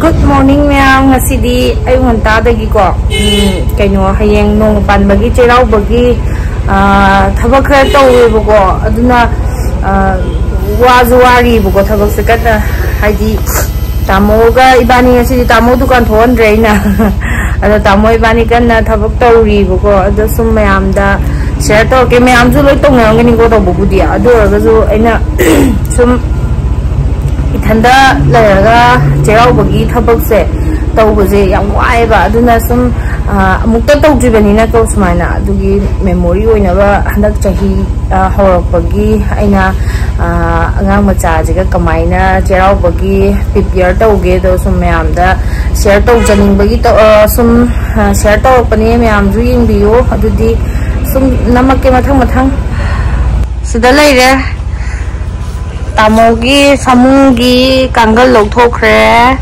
Good morning ma'am ngasidi ay ngonta dagi ko kaino hayeng nong panbagi chiraw bagi thabak khara tawi bugo aduna wazuwari bugo thabak sekata haidi tamoga ibani ngasidi tamo dukan thon reina ada tamo ibani kanna thabak tawi bugo adu sum mayam da share to ke mayam ju loi tong ngani ko to bugudi adu agazu aina sum Itanda layarga cheraw bagi thabak se tawbase yam waiba aduna sum amukta tawdribanina ko sumaina adugi memory oina ba handak chahi horakpagi aina angang macha jiga kamaina cheraw bagi prepare tawge do sum mayamda share tawjaning bagi sum share tawpani mayam ju yingbiyo adudi sum namakke mathang sida laire Tamogi famungi kangal lokthokre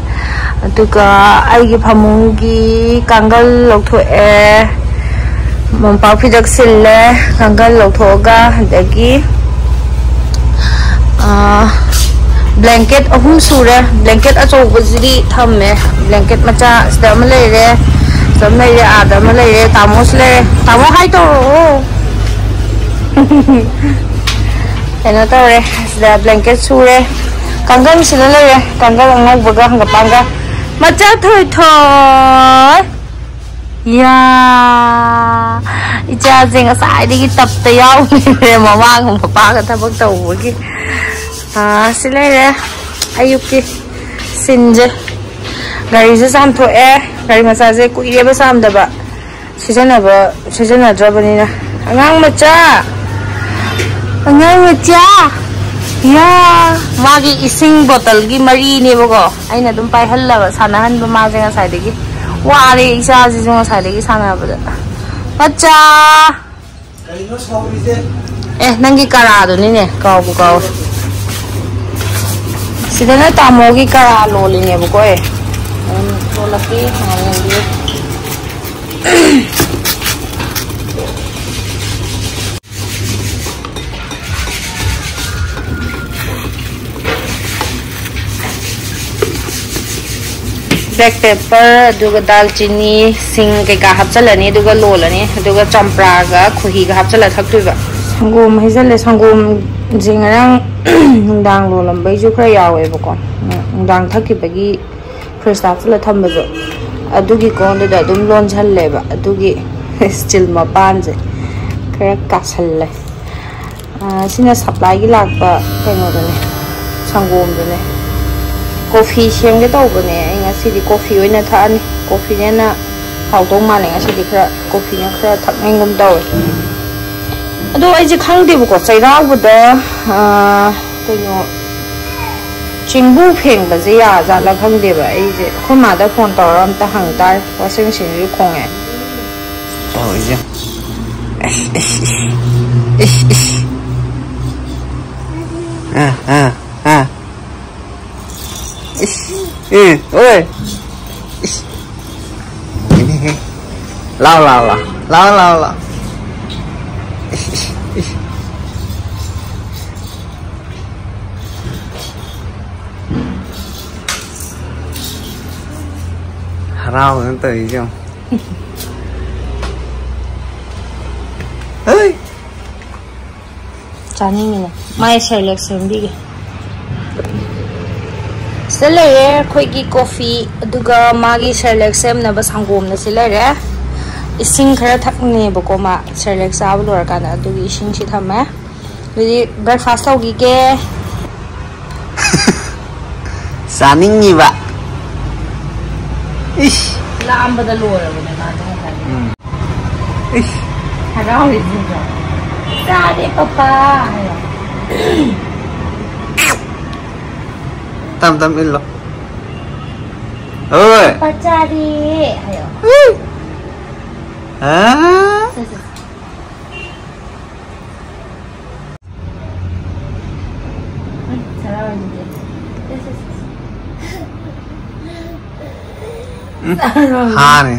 aduga aigi famungi kangal lokthoe mompau phidak sille kangal lokthoga adagi blanket ahum sure blanket achobajidi thamme blanket macha sida ma leire samleire ada ma leire tamos le tamo hai to Eno tore, sudah blanket sure, kanggang sila le, kanggang angau baga hangga pangga, maca thoi thoi, ya, ica jeng asai di kitap tayau, mama ngom papa kata bang tahu bagi, sila le, ayuk ki, sinje, gari se sam thoi gari masaje ku iya ba sam daba, season ada bani na, angang maca. Angang macha ya magi ising bottle gi mari ne bogo aina dum pai halla ba sanahan ba ma jenga sai degi wari isa ji jenga sai degi sana ba macha kaino sauri je nangi kara do ni ne kaw bu kaw sidana tamo gi kara lo li ne bogo to laki ngani di Black pepper, aduga dalchini, sing kaya hapchalani, aduga lolani, aduga champra ga khuhi ga hapchala thaktuiba. Sanggom hizale sanggom jingarang ndang lolam bai ju khara yawe bako. Ndang thakki bagi first hapchala thambajo. Adugi kon da dum lon challe ba, adugi still ma panje. Kaya kasalle. Sina supply gi lakpa kaino dane. Sanggom dane. Coffee siang kita ubahnya, ingat sih di coffee ini than coffee nya na hautong mana ingat sih di kera coffee nya kera tak ngom tahu. Aduh, aja kang di buku saya tahu dah, kayu cingbu peng bazi ya, jalan kang di bah, aja, kau mana phone tahu ram tak hang tar, washing machine itu kong Oh iya. Oi. Lao. Rau nó tới chưa? Ơi. Chán như này. Mai sẽ lệch sớm đi kìa. Selain koigi coffee, aduga magi Sherlock sem na basangom na sila re. Ising kara thakne bako ma Sherlock sa abulor ka na adugi ising si thame. Jadi breakfast tau gige. Saning ni ba? Ish. Laam ba dalor ba na natin kani? Ish. Haraw ito. Sade papa. Tam ilo. Oi. Pacari. Ayo. Ah.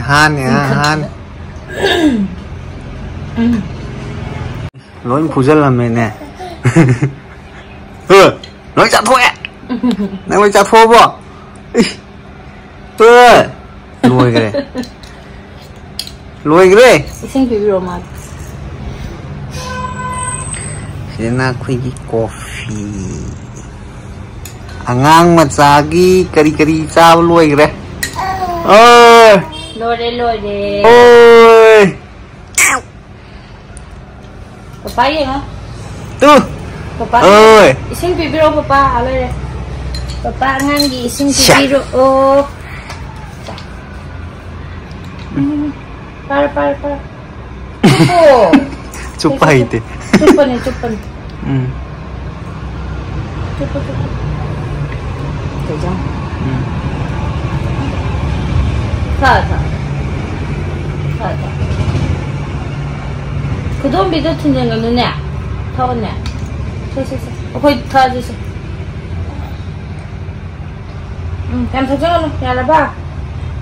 Han. Lỗi phù dân là mình nè. Nói chặt thôi. Nãy mới chặt phô bò. Super. Lôi cái này. Lôi cái này. Xin quý vị rồi mà. Thế là khuy cái coffee. Angang matsagi kari sa lôi cái này. Ôi. Lôi đi. Ôi. Papa gì hả? Tu. Papa. Ôi. Xin quý vị rồi papa à đây. Papa ngang gì xin quý vị rồi. Ô. Para. Oh. Chupa itu. Chupa nih. Chupa. Kejam. Thả. 그동 비도 튼는 거는 네. 더웠네. 거기 더 주세요. em thấy chưa nhà là ba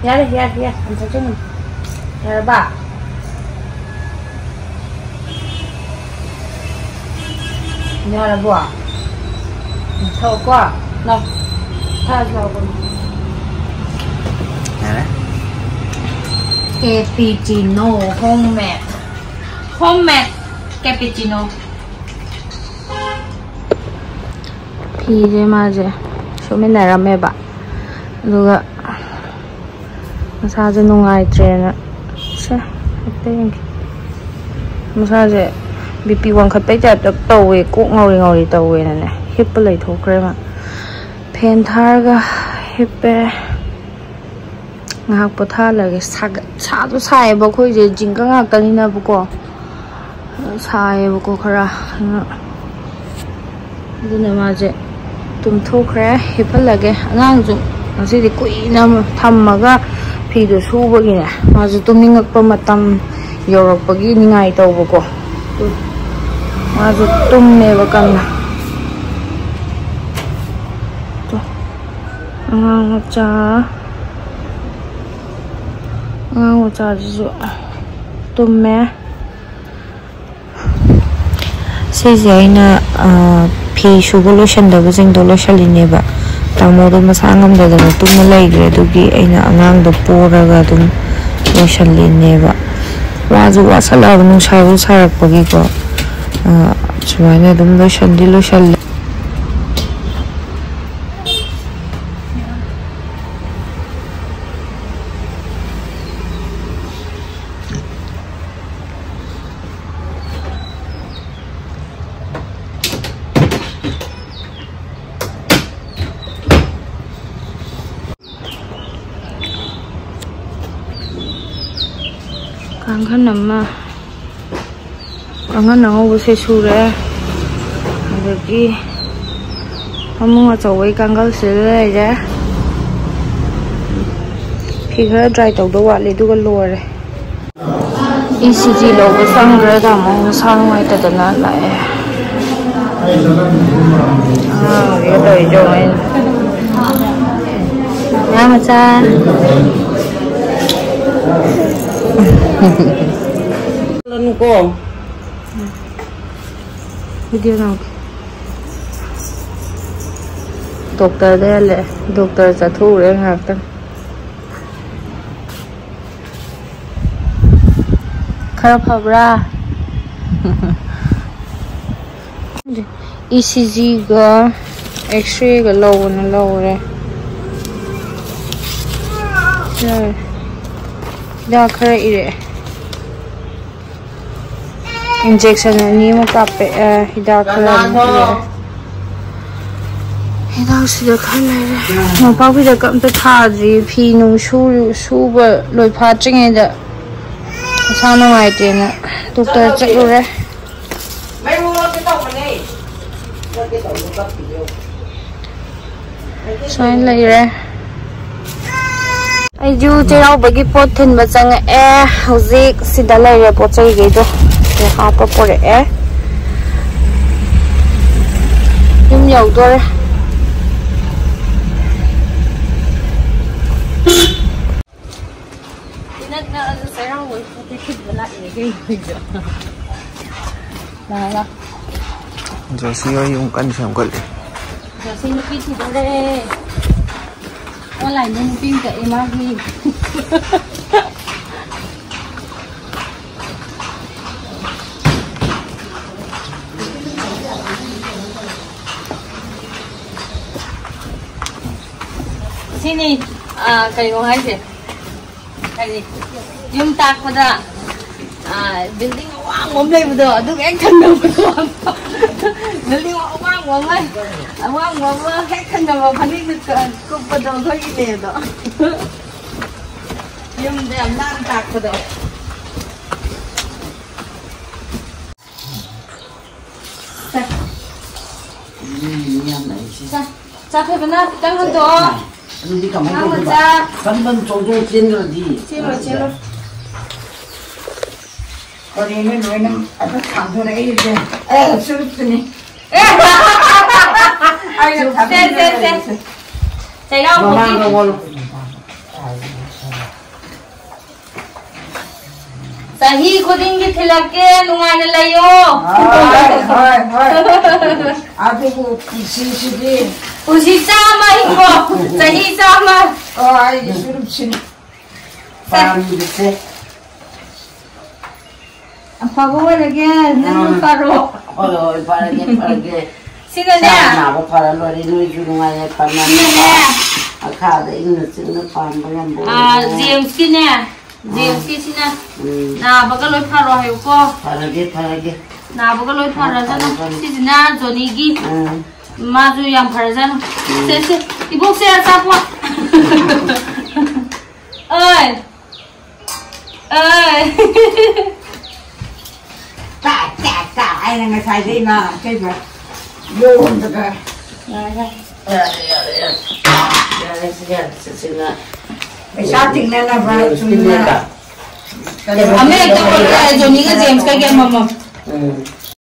nhà đây em thấy chưa nhà là ba nhà là bùa thâu quá nào tha cho con cappuccino homemade cappuccino 피제마제 쇼면 나라메바 누가 마사지 농아이트레나 자 어때 마사지 BP 원컷 잡 떠왜 꼭 ngồi 떠왜네 힙을 lấy thuốc rồi mà pen tharga hip ngạc bớt tha là cái sa tó sai bao khối gì chính các ngạc tani na bố co sai bố co khara cái này mà chứ tụm thuốc rồi hip là cái ngang dụng sẽ thì quỷ nam thầm mà cái phi đồ su bữa kia nè mà chứ tụm những ngạc mà tầm Europe bữa kia ngày tàu bố co mà chứ tụm này bữa cần nè cha chứ tụm mẹ xây dựng na phi sugar lotion đó với danh đó lotion liền nè bà tao mua đó mà sang ngâm đó là tụm mà lấy cái đó kia anh na ngang đó po ra cái tụm lotion liền nè bà và dù quá sao là nó sai được bao nhiêu có chúng này tụm lotion đi lotion Kangen nama, kangen nama bose sure, jadi kamu nggak coba kangen sih aja, pikir dry tau doa le itu keluar. ECG lo besang berada mau besang mai terdengar lah ya. Dia tu hijauin. Ya macam. Lần cô video nào doctor đây là doctor sẽ thu để ngạc tân khắp hợp ra ECG ga X-ray ga lâu rồi rồi dah kira ini injection ni mau kape hidak kira hidak sudah kena mau pakai dah kam terthadi phi nung su ber loi pha ching ada sana ngai te na doctor check rồi xoay lại rồi ai du chơi đâu bởi cái pot thìn mà chẳng hầu gì xin đã lấy ra pot chơi cái đó để học có pot để nhưng nhiều thôi giờ xin ơi dùng cân xem cân giờ xin nó biết thì đây ว่าไหลนุ่มปิ้งกับเอมาพี่sini kayo nga siya kaya yung tak mo da building awang wamay mo da adong ekhan na mo building awang wamay ekhan na mo panig ka kung pa daw ko ine da yung da lang tak mo da sa kaya na tangan to Hindi ka mo ba? Kan ban jojo chenro di. Chelo. Kani me noi nam ata khang na ei je. Surup ni. Ai se. Sai đâu một tí. Sahi khudin ki thilake nungai na layo. Abe ko si di. Usi sama iko. Sahi sama. Ai surup sin. Pam di se. Apa gua lagi? Nanu paro. Oh, parage. Sino na? Na ko para lo ri noi ju nungai pa na. Sino na? Akha de inu sin na pam ba yam bo. James ki na. James ki sina. Na baga loi pharo hayo ko. Parage. Na baga loi pharo jana. Sina Johnny gi. Maju yang pharo jana. Se. Ibu se asa po. Ơi. Cả ai là người sai đi mà cái gì vô hồn được à sao tình này là vào chúng ta Amerika Johnny cái James cái game mama